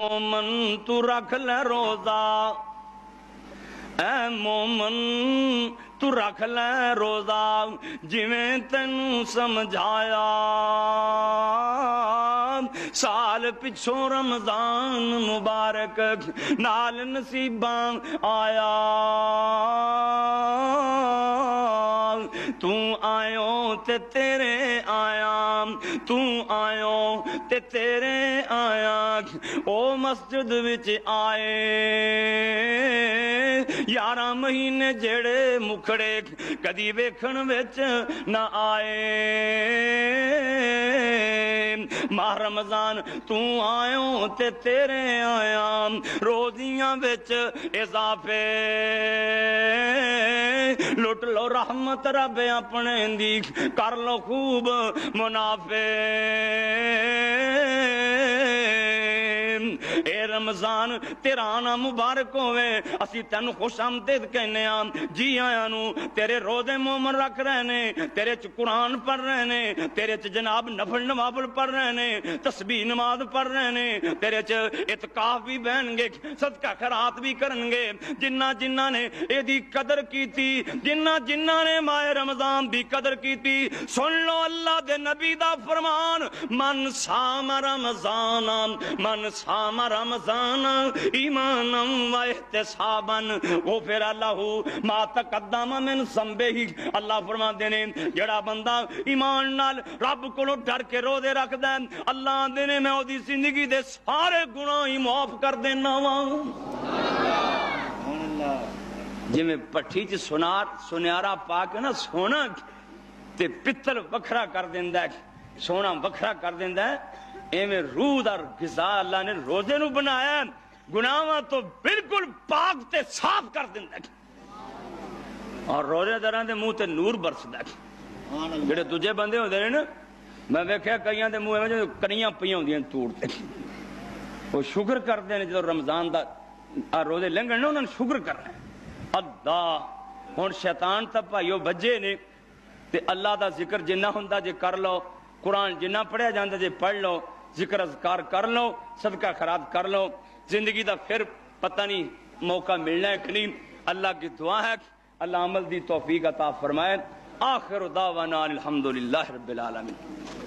مومن تو رکھ لے روزہ، اے مومن تو رکھ لے روزہ، جویں تینوں سمجھایا، سال پچھوں رمضان مبارک نال نصیباں آیا، تو آیوں تے تیرے آیا، تو آیوں تے تیرے آیا، او مسجد وچ آئے 11 مہینے جڑے مکھڑے کدی ویکھن وچ نہ آئے، ماہ رمضان تو آیوں تے تیرے آیا، روزیاں وچ اضافے، لٹ لو رحمت رب اپنے دی، کر لو خوب منافع، اے رمضان تیرا آنا مبارک ہوئے، اسی تینو خوش آمدید کہنے ہاں، جی آیا نو تیرے روزے مومن رکھ رہنے، تیرے چ قرآن پڑھ رہنے، تیرے چ جناب نفل نوافل پڑھ رہنے، تسبیح نماز پڑھ رہنے، تیرے چ اعتکاف بھی بہن گے، صدقہ خیرات بھی کرن گے، جنہ جنہ نے اے دی قدر کیتی، جنہ جنہ نے ماہ رمضان دی قدر کیتی، سن لو اللہ دے نبی دا فرمان، من صام رمضان، من صام رمضان ایمانا و احتسابا غفر له ما تقدم من ذنبہ، اللہ فرما دینے جڑا بندہ ایمان نال رب کو ڈر کے روزے رکھ دے، اللہ دینے میں دی زندگی دے سارے گناہ ہی معاف کر دینا وا، جی میں پٹھی چ سنیارا پا کے نا سونا تے پتل وکھرا کر دیندا ہے، سونا وکھرا کر دیندا ہے، ایویں روح دا غذا اللہ نے روزے نو بنایا، گناہاں تو بالکل پاک تے صاف کر دیندا ہے، اور روزے داراں دے منہ تے نور برسدا ہے، جڑے دوجے بندے ہوندے نے نا، میں ویکھیا کئیاں دے منہ ایویں کنیاں پیاں ہوندیاں توڑ تے، وہ شکر کردے نے جدوں رمضان دا روزے لنگھن نا، انہاں نے شکر کرنا ہے، اللہ ہن شیطان تے بھائیو بجے نے، تے اللہ دا ذکر جنہ ہوندا جے کر لو، قرآن جنہ پڑھیا جاندا جے پڑھ لو، ذکر اذکار کر لو، صدقہ خیرات کر لو، زندگی دا پھر پتہ نہیں موقع ملنا ہے کہ نہیں، اللہ کی دعا ہے اللہ عمل دی توفیق عطا فرمائے، آخر دعوانا الحمدللہ رب العالمین۔